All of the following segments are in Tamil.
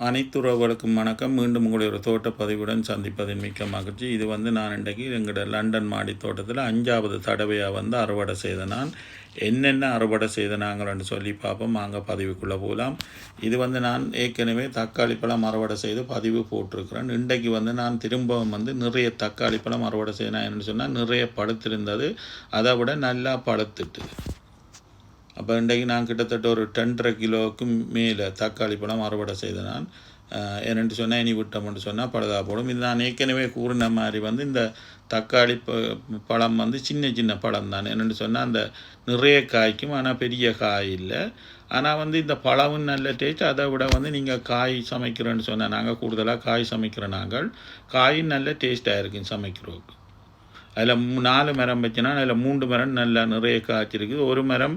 அனைத்து உறவுகளுக்கும் வணக்கம். மீண்டும் உங்களுடைய ஒரு தோட்ட பதிவுடன் சந்திப்பதின் மிக்க மகிழ்ச்சி. இது நான் இன்றைக்கு எங்களோட லண்டன் மாடி தோட்டத்தில் 5வது தடவையாக அறுவடை செய்த நான் என்னென்ன அறுவடை செய்த நாங்கள்னு சொல்லி பார்ப்போம். வாங்க பதிவுக்குள்ளே போகலாம். இது நான் ஏற்கனவே தக்காளி பழம் அறுவடை செய்து பதிவு போட்டிருக்கிறேன். இன்றைக்கு நான் திரும்பவும் நிறைய தக்காளி பழம் அறுவடை செய்யணும் என்னென்னு சொன்னால் நிறைய பழுத்திருந்தது, அதை விட நல்லா பழுத்துட்டு. அப்போ இன்றைக்கு நான் கிட்டத்தட்ட ஒரு 2.5 கிலோவுக்கும் மேலே தக்காளி பழம் அறுவடை செய்த நான். என்னென்று சொன்னால் இனி விட்டோம்னு சொன்னால் பழுதாக போடும். இது நான் ஏற்கனவே கூறின மாதிரி இந்த தக்காளி பழம் சின்ன சின்ன பழம் தான். என்னென்னு சொன்னால் அந்த நிறைய காய்க்கும், ஆனால் பெரிய காய் இல்லை. ஆனால் இந்த பழமும் நல்ல டேஸ்ட். அதை விட நீங்கள் காய் சமைக்கிறேன்னு சொன்னால் நாங்கள் கூடுதலாக காய் சமைக்கிற நாங்கள் காயும் நல்ல டேஸ்ட்டாக இருக்கும் சமைக்கிறோக்கு. அதில் 4 மரம் வச்சுனா அதில் 3 மரம் நல்லா நிறைய காய்ச்சிருக்குது. ஒரு மரம்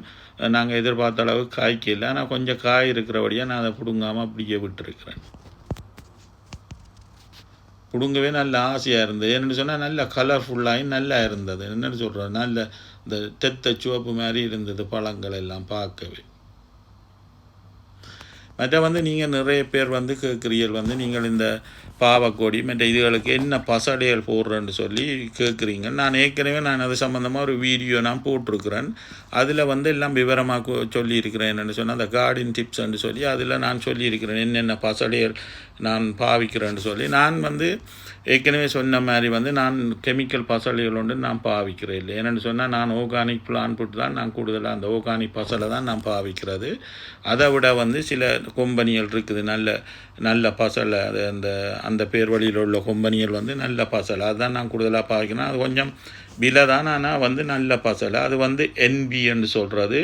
நாங்கள் எதிர்பார்த்த அளவு காய்க்கல, ஆனால் கொஞ்சம் காய் இருக்கிறபடியாக நான் அதை பிடுங்காமல் அப்படியே விட்டுருக்கிறேன். பிடுங்கவே நல்ல ஆசையாக இருந்தது. என்னென்னு சொன்னால் நல்ல கலர்ஃபுல்லாகி நல்லா இருந்தது. என்னென்னு சொல்கிறேன், நல்ல இந்த தெத்த சிவப்பு மாதிரி இருந்தது பழங்கள் எல்லாம் பார்க்கவே. மற்ற நீங்கள் நிறைய பேர் கேட்குறீர்கள் நீங்கள் இந்த பாவக்கோடி மற்ற இதுகளுக்கு என்ன பசடைகள் போடுறேன்னு சொல்லி கேட்குறீங்க. நான் ஏற்கனவே அது சம்மந்தமாக ஒரு வீடியோ நான் போட்டிருக்கிறேன். அதில் எல்லாம் விவரமாக சொல்லியிருக்கிறேன். என்னென்னு சொன்னால் அந்த கார்டன் டிப்ஸ்ன்னு சொல்லி அதில் நான் சொல்லியிருக்கிறேன் என்னென்ன பசடைகள் நான் பாவிக்கிறேன்னு சொல்லி. நான் ஏற்கனவே சொன்ன மாதிரி நான் கெமிக்கல் பசலைகள் நான் பாவிக்கிறேன் இல்லை. என்னென்னு சொன்னால் நான் ஆர்கானிக் பிளான் போட்டு தான் நான் கூடுதலாக அந்த ஆர்கானிக் பசலை தான் நான் பாவிக்கிறது. அதை விட சில கொம்பனிகள் இருக்குது, நல்ல நல்ல பசலை. அது அந்த பேர் வழியில் உள்ள கொம்பனிகள் நல்ல பசலை, அதுதான் நான் கூடுதலாக பாவிக்கிறேன். அது கொஞ்சம் விலை தான், ஆனால் நல்ல பசலை. அது என்பின்னு சொல்கிறது.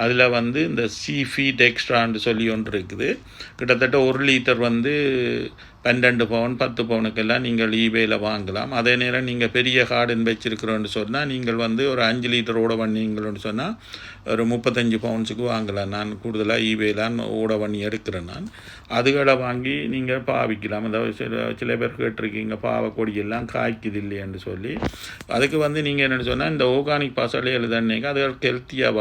அதில் இந்த சீஃபீட் எக்ஸ்ட்ரான்னு சொல்லி ஒன்று இருக்குது. கிட்டத்தட்ட 1 லிட்டர் 12 பவுன் 10 பவுனுக்கெல்லாம் நீங்கள் ஈபேயில் வாங்கலாம். அதே நேரம் நீங்கள் பெரிய கார்டன் வச்சுருக்கிறோன்னு சொன்னால் நீங்கள் ஒரு 5 லிட்டர் ஓட பண்ணீங்கன்னு சொன்னால் ஒரு 35 பவுன்ஸுக்கு வாங்கலாம். நான் கூடுதலாக ஈபேலாம் ஓட பண்ணி எடுக்கிறேன். நான் அதுகளை வாங்கி நீங்கள் பாவிக்கலாம். அதாவது சில பேர் கேட்டிருக்கீங்க பாவக்கொடியெல்லாம் காய்க்குது இல்லைன்னு சொல்லி. அதுக்கு நீங்கள் என்னென்னு சொன்னால் இந்த ஆர்கானிக் பசலை எழுதன்னேங்க அதுகள் ஹெல்த்தியாக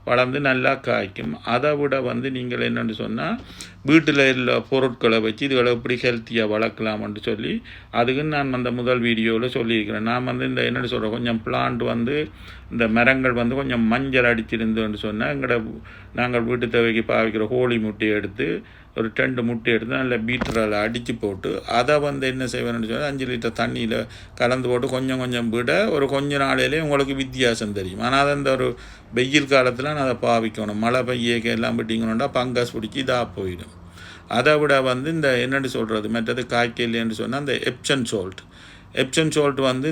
வளர்ந்து நல்லா காய்க்கும். அதை விட நீங்கள் என்னென்னு சொன்னால் வீட்டில் உள்ள பொருட்களை வச்சு இதுகளை எப்படி ஹெல்த்தியாக வளர்க்கலாம்னு சொல்லி அதுக்கு நான் முதல் வீடியோவில் சொல்லியிருக்கிறேன். நான் இந்த என்னென்னு சொல்கிறேன், கொஞ்சம் பிளான்ட் இந்த மரங்கள் கொஞ்சம் மஞ்சள் அடிச்சிருந்தோன்னு சொன்னால் நாங்கள் வீட்டு தேவைக்கு பாவிக்கிற கோழி முட்டையை எடுத்து ஒரு 2 முட்டை எடுத்து நல்ல பீட்டரால் அடித்து போட்டு அதை என்ன செய்வேன்னு சொன்னால் 5 லிட்டர் தண்ணியில் கலந்து போட்டு கொஞ்சம் கொஞ்சம் விட ஒரு கொஞ்ச நாளையிலே உங்களுக்கு வித்தியாசம் தெரியும். ஆனால் அந்த ஒரு வெயில் காலத்தில் நான் அதை பாவிக்கணும். மழை பெய்யக்க எல்லாம் விட்டிங்கணுன்னா பங்கஸ் பிடிச்சி இதாக போயிடும். அதை விட இந்த என்னென்னு சொல்கிறது, மற்றது காய்க்கலைன்னு சொன்னால் அந்த எப்சன் சால்ட்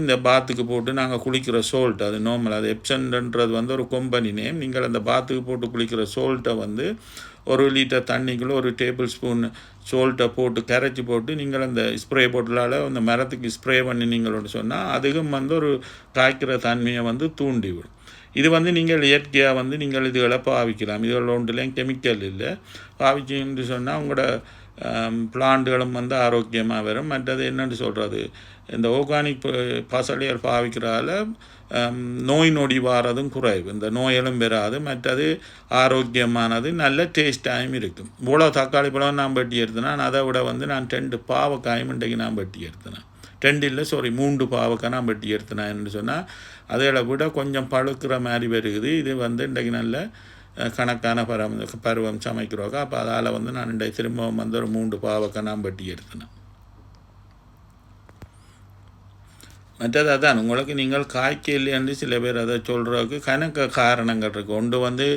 இந்த பாத்துக்கு போட்டு நாங்கள் குளிக்கிற சோல்ட், அது நார்மல். அது எப்சன்ன்றது ஒரு கம்பெனி நேம். நீங்கள் அந்த பாத்துக்கு போட்டு குளிக்கிற சோல்ட்டை 1 லிட்டர் தண்ணிக்குள்ளே 1 டேபிள் ஸ்பூன் சோல்ட்டை போட்டு கரைச்சி போட்டு நீங்கள் அந்த ஸ்ப்ரே போட்டலால் அந்த மரத்துக்கு ஸ்ப்ரே பண்ணினீங்கள்னு சொன்னால் அதுக்கும் ஒரு காய்க்கிற தன்மையை தூண்டிவிடும். இது நீங்கள் இயற்கையாக நீங்கள் இதுகளை பாவிக்கலாம். இதுகள் ஒன்றுலேயும் கெமிக்கல் இல்லை. பாவிச்சுன்னு சொன்னால் உங்களோட பிளான்ட்டுகளும் ஆரோக்கியமாக வரும். மற்றது என்னென்னு சொல்கிறது, இந்த ஆர்கானிக் பசலையர் பாவிக்கிறதால நோய் நொடி வாரதும் குறைவு, இந்த நோயெல்லாம் வராது. மற்றது ஆரோக்கியமானது, நல்ல டேஸ்டாகவும் இருக்கும். இவ்வளோ தக்காளி பழம் நான் வெட்டி எடுத்தேன். அதை விட நான் 2 பாவக்காயும் இன்றைக்கு நான் வெட்டி எடுத்தேன். 2 இல்லை 3 பாவக்காய் நான் வெட்டி எடுத்தேன்னு சொன்னால் அதை விட கொஞ்சம் பழுக்கிற மாதிரி வருகுது. இது இன்றைக்கு நல்ல கணக்கான பருவம் சமைக்கிறோங்க. அப்போ அதால் நான் இன்றைக்கு திரும்பவும் ஒரு 3 பாவக்காய் நான் வெட்டி எடுத்தேன். மற்றது அதான் உங்களுக்கு நீங்கள் காய்க்க இல்லைன்னு சில பேர் அதை சொல்கிறதுக்கு கணக்க காரணங்கள் இருக்குது. ஒன்று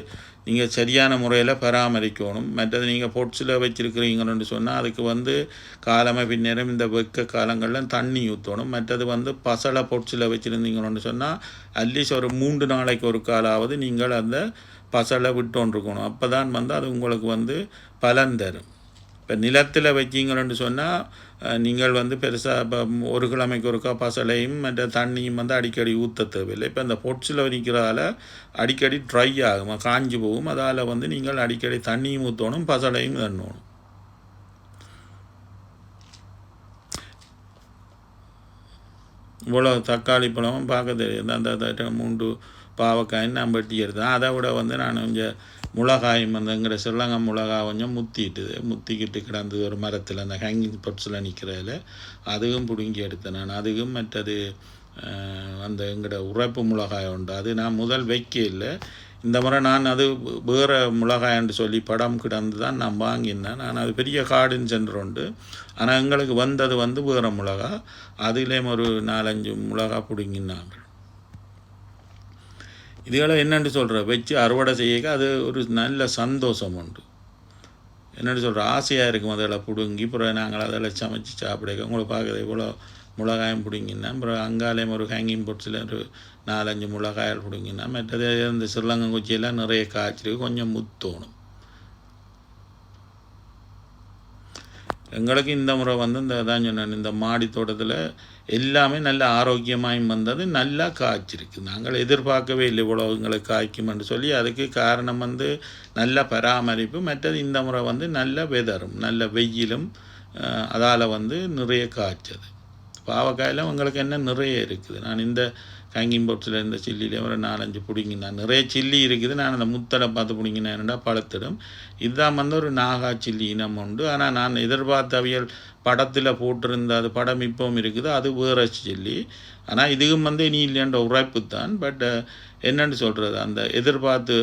நீங்கள் சரியான முறையில் பராமரிக்கணும். மற்றது நீங்கள் பொட்ஸில் வச்சுருக்கிறீங்கன்னு சொன்னால் அதுக்கு காலமாக பின்னேரம் இந்த வெக்க காலங்களில் தண்ணி ஊற்றணும். மற்றது பசலை பொட்ஸில் வச்சுருந்தீங்கன்னு சொன்னால் அட்லீஸ்ட் ஒரு 3 நாளைக்கு ஒரு காலாவது நீங்கள் அந்த பசலை விட்டோன்ருக்கணும். அப்போ தான் அது உங்களுக்கு பலன் தரும். இப்போ நிலத்தில் வச்சிங்கன்னு சொன்னால் நீங்கள் பெருசாக இப்போ 1 கிழமைக்கு ஒருக்கா பசலையும் மற்ற தண்ணியும் அடிக்கடி ஊற்ற தேவையில்லை. இப்போ இந்த பொட்ஸில் நிற்கிறதால அடிக்கடி ட்ரை ஆகும், காஞ்சி போகும். அதால் நீங்கள் அடிக்கடி தண்ணியும் ஊற்றணும், பசலையும் தண்ணணும். இவ்வளோ தக்காளி பழமும் பார்க்க தெரியுது. அந்த 3 பாவக்காய் நான் வெட்டி எடுத்தேன். அதை விட நான் கொஞ்சம் மிளகாயும் வந்து எங்கிற ஸ்ரீலங்கா மிளகாய் கொஞ்சம் முத்திக்கிட்டு கிடந்து ஒரு மரத்தில் அந்த ஹேங்கிங் பொட்ஸில் நிற்கிறதில் அதுவும் பிடுங்கி எடுத்தேன் நான். அதுவும் மற்றது அந்த எங்களோட உரைப்பு மிளகாய் உண்டு, அது நான் முதல் வைக்க இல்லை. இந்த முறை நான் அது வேறு மிளகாய்ன்னு சொல்லி படம் கிடந்து தான் நான் வாங்கினேன். நான் அது பெரிய கார்டன் சென்டர் உண்டு, ஆனால் எங்களுக்கு வந்தது வந்து வேறு மிளகா. அதுலேயும் ஒரு 4-5 மிளகா பிடுங்கினாங்க. இதுகளை என்னென்னு சொல்கிற வச்சு அறுவடை செய்ய அது ஒரு நல்ல சந்தோஷம் உண்டு. என்னென்னு சொல்கிற ஆசையாக இருக்கும் அதில் பிடுங்கி. அப்புறம் நாங்கள் அதில் சமைச்சு சாப்பிட உங்களை பார்க்குறது இவ்வளோ மிளகாயம் பிடுங்கினா. அப்புறம் அங்காலேயும் ஒரு ஹேங்கிங் பொட்ஸில் ஒரு 4-5 மிளகாயில் பிடுங்கினா. மற்றது இந்த ஸ்ரீலங்கங்குச்சியெல்லாம் நிறைய காய்ச்சிருக்கு, கொஞ்சம் முத்தோணும். எங்களுக்கு இந்த முறை வந்து இந்த தான் சொன்னேன், இந்த மாடி தோட்டத்தில் எல்லாமே நல்ல ஆரோக்கியமாயும் வந்தது, நல்லா காய்ச்சிருக்கு. நாங்கள் எதிர்பார்க்கவே இல்லை இவ்வளோ எங்களுக்கு காய்க்குமென்று சொல்லி. அதுக்கு காரணம் வந்து நல்ல பராமரிப்பு. மற்றது இந்த முறை வந்து நல்ல வெதரும் நல்ல வெயிலும், அதால் வந்து நிறைய காய்ச்சது. பாவக்காயில் உங்களுக்கு என்ன நிறைய இருக்குது. நான் இந்த ஹேங்கிங் பாக்ஸில் இந்த சில்லியிலே ஒரு 4-5 பிடிங்கினேன். நிறைய சில்லி இருக்குது. நான் அந்த முத்தலை பார்த்து பிடிங்கினேன்டா பழுத்திடும். இதுதான் வந்து ஒரு நாகா சில்லி இனம் உண்டு. ஆனால் நான் எதிர்பார்த்த அவியல் படத்தில் போட்டிருந்த அது படம் இப்பவும் இருக்குது, அது வேறு சில்லி. ஆனால் இதுவும் வந்து இனி இல்லைன்ற உரைப்பு தான். பட் என்னென்னு சொல்கிறது, அந்த எதிர்பார்த்து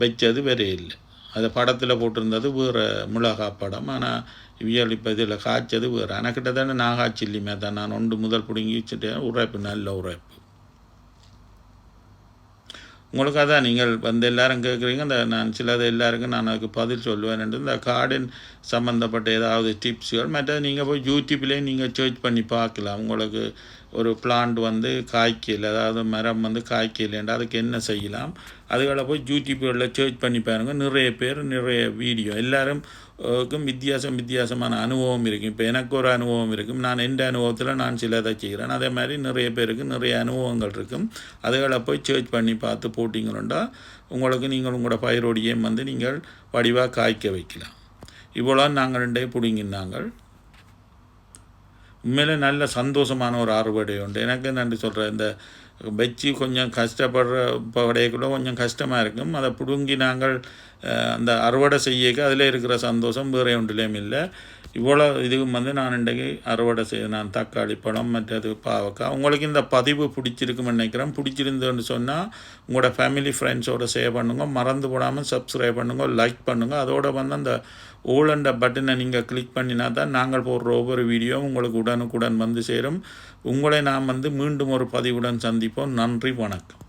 வச்சது வேறே இல்லை. அதை படத்தில் போட்டிருந்தது வேறு மிளகா படம். ஆனால் இவியல் இப்போ இதில் காய்ச்சது வேறு. ஆனால் கிட்டத்தட்ட நாகா சில்லிமே தான். நான் 1 முதல் பிடுங்கி வச்சுட்டேன். உரைப்பு நல்ல உரைப்பு. உங்களுக்கு அதான் நீங்கள் வந்து எல்லோரும் கேட்குறீங்க, அந்த நான் சிலது எல்லாருக்கும் நான் அதுக்கு பதில் சொல்லுவேன். இந்த கார்டன் சம்மந்தப்பட்ட ஏதாவது டிப்ஸுகள் மற்ற நீங்கள் போய் யூடியூப்லேயே நீங்கள் சர்ச் பண்ணி பார்க்கலாம். உங்களுக்கு ஒரு பிளான்ட் வந்து காய்க்கல, அதாவது மரம் வந்து காய்க்கலைன்றா அதுக்கு என்ன செய்யலாம், அதுகளை போய் யூடியூப்களில் சர்ச் பண்ணி பாருங்கள். நிறைய பேர் நிறைய வீடியோ எல்லாருக்கும் வித்தியாசமான அனுபவம் இருக்கும். இப்போ எனக்கு ஒரு அனுபவம் இருக்கும், நான் எந்த அனுபவத்தில் நான் சிலதை செய்கிறேன். அதே மாதிரி நிறைய பேருக்கு நிறைய அனுபவங்கள் இருக்கும். அதுகளை போய் சர்ச் பண்ணி பார்த்து போட்டிங்கன்னா உங்களுக்கு நீங்கள் உங்களோட பயிரோடையே வந்து நீங்கள் வடிவாக காய்க்க வைக்கலாம். இவ்வளோ நாங்கள் 2 பிடுங்கினாங்கள். உண்மையிலே நல்ல சந்தோஷமான ஒரு அறுவடை உண்டு. எனக்கு நன்றி சொல்கிறேன். இந்த வச்சு கொஞ்சம் கஷ்டப்படுற படையக்குள்ள கொஞ்சம் கஷ்டமாக இருக்கும். அதை பிடுங்கி நாங்கள் அந்த அறுவடை செய்யக்க அதில் இருக்கிற சந்தோஷம் வேறு ஒன்றிலையும் இல்லை. இவ்வளோ இதுவும் வந்து நான் இன்றைக்கு அறுவடை நான் தக்காளி பழம் மற்றது பாவக்காய். உங்களுக்கு இந்த பதிவு பிடிச்சிருக்குன்னு நினைக்கிறேன். பிடிச்சிருந்தோன்னு சொன்னால் உங்களோட ஃபேமிலி ஃப்ரெண்ட்ஸோடு ஷேர் பண்ணுங்க. மறந்து போடாமல் சப்ஸ்கிரைப் பண்ணுங்க, லைக் பண்ணுங்கள். அதோடு வந்து அந்த ஓலண்ட பட்டனை நீங்கள் கிளிக் பண்ணினா தான் நாங்கள் போடுற ஒவ்வொரு வீடியோவும் உங்களுக்கு உடனுக்குடன் வந்து சேரும். உங்களை நாம் வந்து மீண்டும் ஒரு பதிவுடன் சந்திப்போம். நன்றி, வணக்கம்.